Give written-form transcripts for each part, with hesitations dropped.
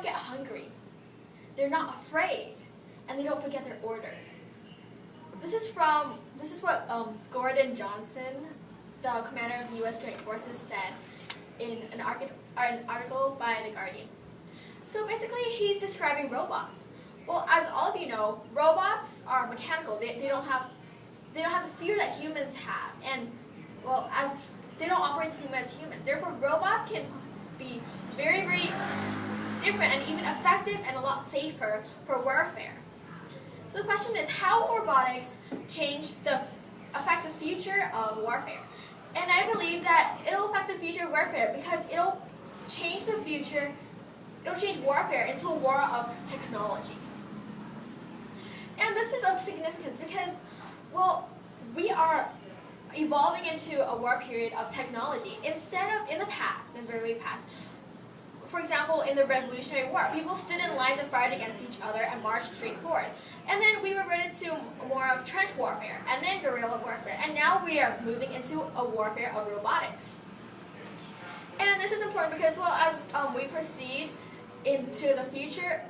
don't get hungry. They're not afraid, and they don't forget their orders. This is what Gordon Johnson, the commander of the U.S. Joint Forces, said in an article by The Guardian. So basically, he's describing robots. Well, as all of you know, robots are mechanical. They don't have the fear that humans have, and well, as they don't operate the same as humans. Therefore, robots can be very, very different and even effective and a lot safer for warfare. So the question is, how will robotics affect the future of warfare? And I believe that it'll affect the future of warfare because it'll change warfare into a war of technology. And this is of significance because, well, we are evolving into a war period of technology instead of in the past, in the very past. For example, in the Revolutionary War, people stood in lines and fired against each other and marched straight forward. And then we reverted to more of trench warfare, and then guerrilla warfare. And now we are moving into a warfare of robotics. And this is important because, well, as we proceed into the future,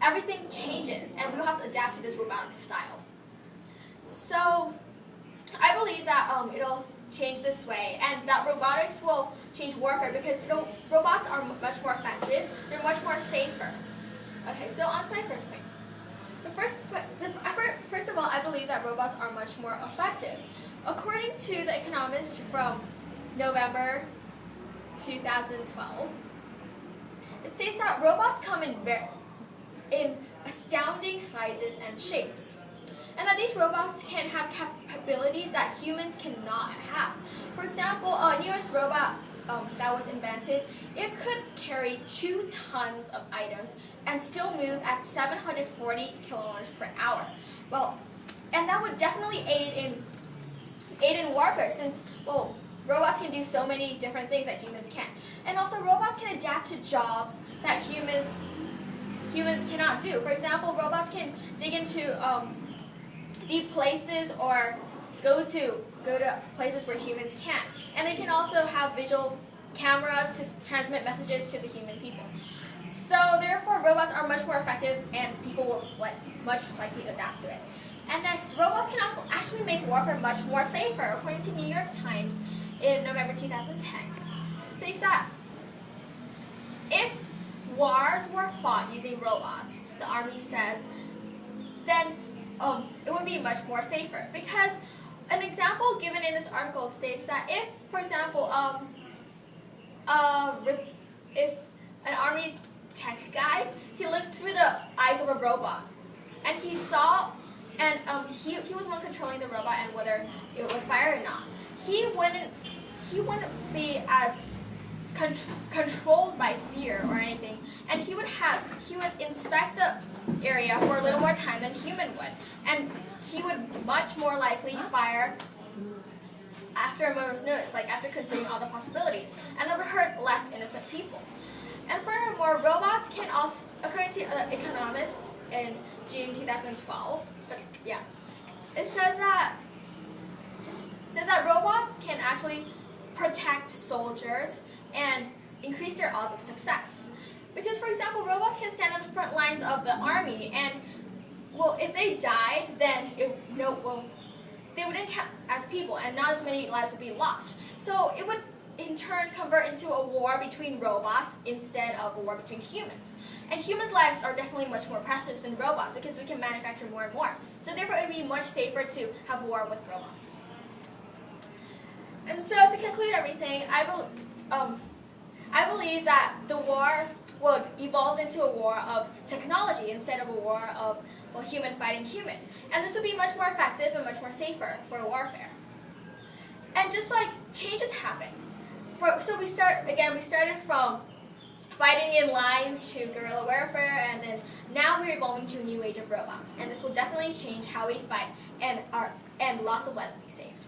everything changes, and we'll have to adapt to this robotic style. So I believe that it'll change this way, and that robotics will change warfare because robots are much more effective, they're much more safer. Okay, so on to my first point. First of all, I believe that robots are much more effective. According to The Economist from November 2012, it states that robots come in astounding sizes and shapes, and that these robots can have capabilities that humans cannot have. For example, a newest robot that was invented, it could carry 2 tons of items and still move at 740 kilometers per hour. Well, and that would definitely aid in warfare since, well, robots can do so many different things that humans can't. And also, robots can adapt to jobs that humans cannot do. For example, robots can dig into deep places or go to places where humans can't. And they can also have visual cameras to transmit messages to the human people. So therefore, robots are much more effective, and people will much likely adapt to it. And next, robots can also actually make warfare much more safer. According to New York Times in November 2010, it states that if wars were fought using robots, the Army says, then it would be much more safer. Because an example given in this article states that if, for example, if an Army tech guy, he looked through the eyes of a robot, and he saw, and he was the one controlling the robot and whether it would fire or not. He wouldn't be as controlled by fear or anything, and he would inspect the area for a little more time than a human would, and he would much more likely fire after a moment's notice, like after considering all the possibilities, and that would hurt less innocent people. And furthermore, robots can also, according to Economist in June 2012, it says that robots can actually protect soldiers and increase their odds of success. Because, for example, robots can stand on the front lines of the army, and, well, if they died, then they wouldn't count as people, and not as many lives would be lost. So it would, in turn, convert into a war between robots instead of a war between humans. And humans' lives are definitely much more precious than robots because we can manufacture more and more. So therefore, it would be much safer to have war with robots. And so, to conclude everything, I believe that the war will evolve into a war of technology instead of a war of, well, human fighting human. And this would be much more effective and much more safer for warfare. And just like changes happen. So we started from fighting in lines to guerrilla warfare, and then now we're evolving to a new age of robots. And this will definitely change how we fight, and lots of lives will be saved.